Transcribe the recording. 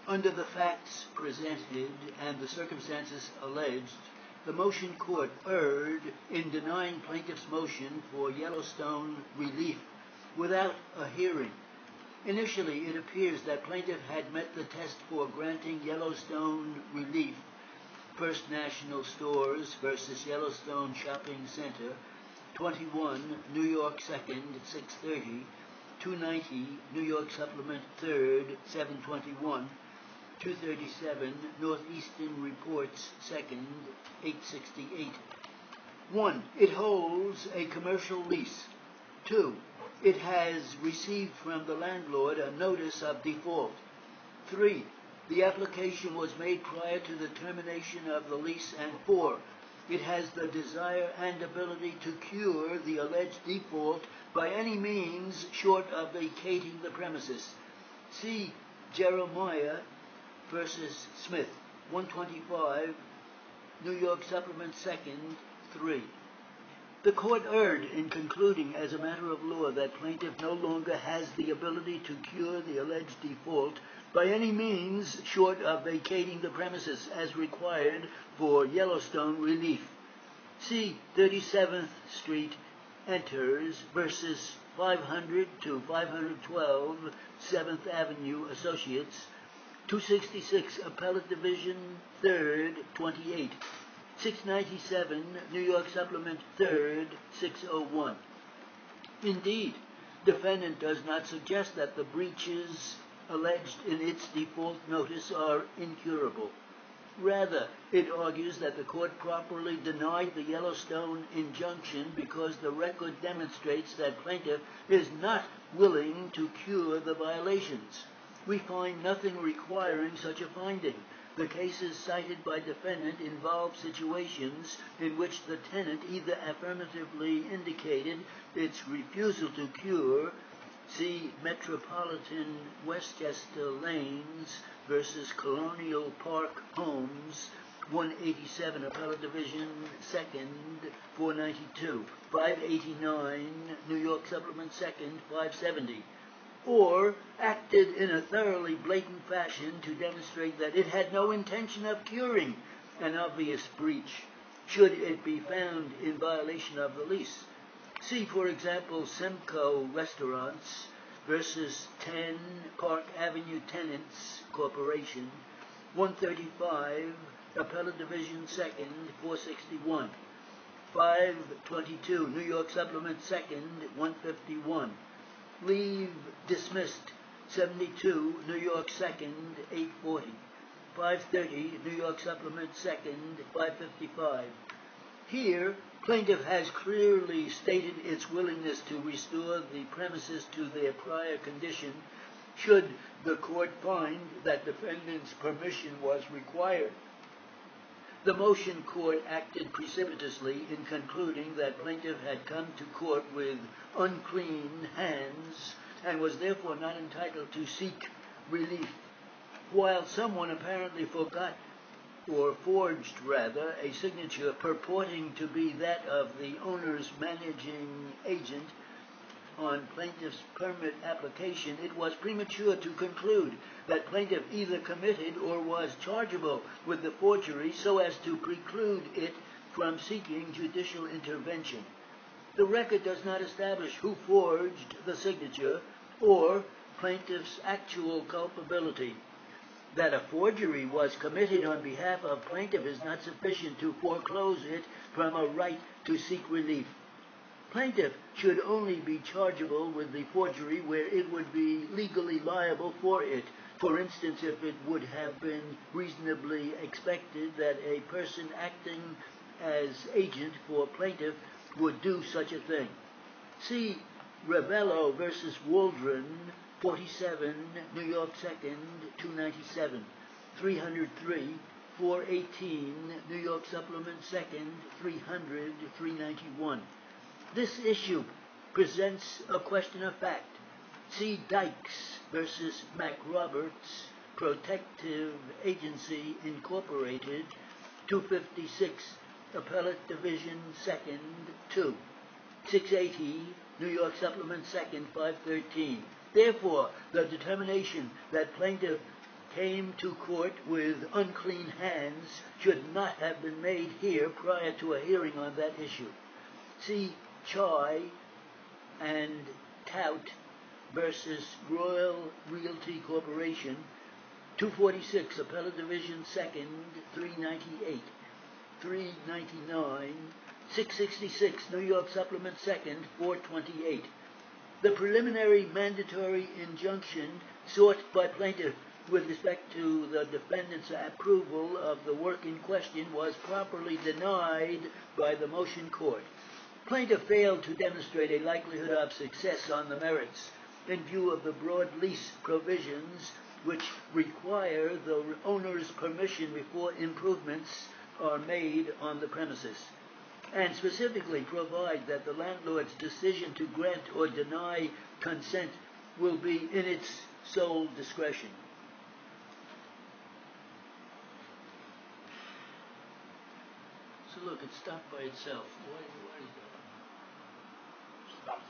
Under the facts presented and the circumstances alleged, the motion court erred in denying plaintiff's motion for Yellowstone relief without a hearing. Initially, it appears that plaintiff had met the test for granting Yellowstone relief. First National Stores versus Yellowstone Shopping Center, 21 New York 2nd, 630, 290 New York Supplement 3rd, 721, 237 Northeastern Reports 2nd, 868. 1. It holds a commercial lease. 2. It has received from the landlord a notice of default. 3. The application was made prior to the termination of the lease. And 4. It has the desire and ability to cure the alleged default by any means short of vacating the premises. See Jeremiah versus Smith, 125, New York Supplement 2nd, 3. The court erred in concluding as a matter of law that plaintiff no longer has the ability to cure the alleged default by any means short of vacating the premises as required for Yellowstone relief. See 37th Street Enters versus 500 to 512 7th Avenue Associates, 266 Appellate Division 3rd, 28, 697 New York Supplement 3rd, 601. Indeed, defendant does not suggest that the breaches alleged in its default notice are incurable. Rather, it argues that the court properly denied the Yellowstone injunction because the record demonstrates that plaintiff is not willing to cure the violations. We find nothing requiring such a finding. The cases cited by defendant involve situations in which the tenant either affirmatively indicated its refusal to cure, see Metropolitan Westchester Lanes versus Colonial Park Homes, 187 Appellate Division 2nd, 492, 589 New York Supplement 2nd, 570, or acted in a thoroughly blatant fashion to demonstrate that it had no intention of curing an obvious breach, should it be found in violation of the lease. See, for example, Semco Restaurants versus 10 Park Avenue Tenants Corporation, 135 Appellate Division 2nd, 461, 522 New York Supplement 2nd, 151. Leave dismissed, 72 New York 2nd, 840, 530 New York Supplement 2nd, 555. Here, plaintiff has clearly stated its willingness to restore the premises to their prior condition should the court find that defendant's permission was required. The motion court acted precipitously in concluding that plaintiff had come to court with unclean hands and was therefore not entitled to seek relief, while someone apparently forgot, or forged rather, a signature purporting to be that of the owner's managing agent on plaintiff's permit application. It was premature to conclude that plaintiff either committed or was chargeable with the forgery so as to preclude it from seeking judicial intervention. The record does not establish who forged the signature or plaintiff's actual culpability. That a forgery was committed on behalf of plaintiff is not sufficient to foreclose it from a right to seek relief. Plaintiff should only be chargeable with the forgery where it would be legally liable for it. For instance, if it would have been reasonably expected that a person acting as agent for plaintiff would do such a thing. See Ravello versus Waldron, 47 New York 2nd, 297, 303, 418 New York Supplement 2nd, 300, 391. This issue presents a question of fact. See Dykes versus MacRoberts Protective Agency Incorporated, 256 Appellate Division 2nd, 2, 680 New York Supplement 2nd, 513. Therefore, the determination that plaintiff came to court with unclean hands should not have been made here prior to a hearing on that issue. See Chai and Tout versus Royal Realty Corporation, 246, Appellate Division 2nd, 398, 399, 666, New York Supplement 2nd, 428. The preliminary mandatory injunction sought by plaintiff with respect to the defendant's approval of the work in question was properly denied by the motion court. Plaintiff failed to demonstrate a likelihood of success on the merits in view of the broad lease provisions which require the owner's permission before improvements are made on the premises, and specifically provide that the landlord's decision to grant or deny consent will be in its sole discretion. So look, it stopped by itself. Why is that?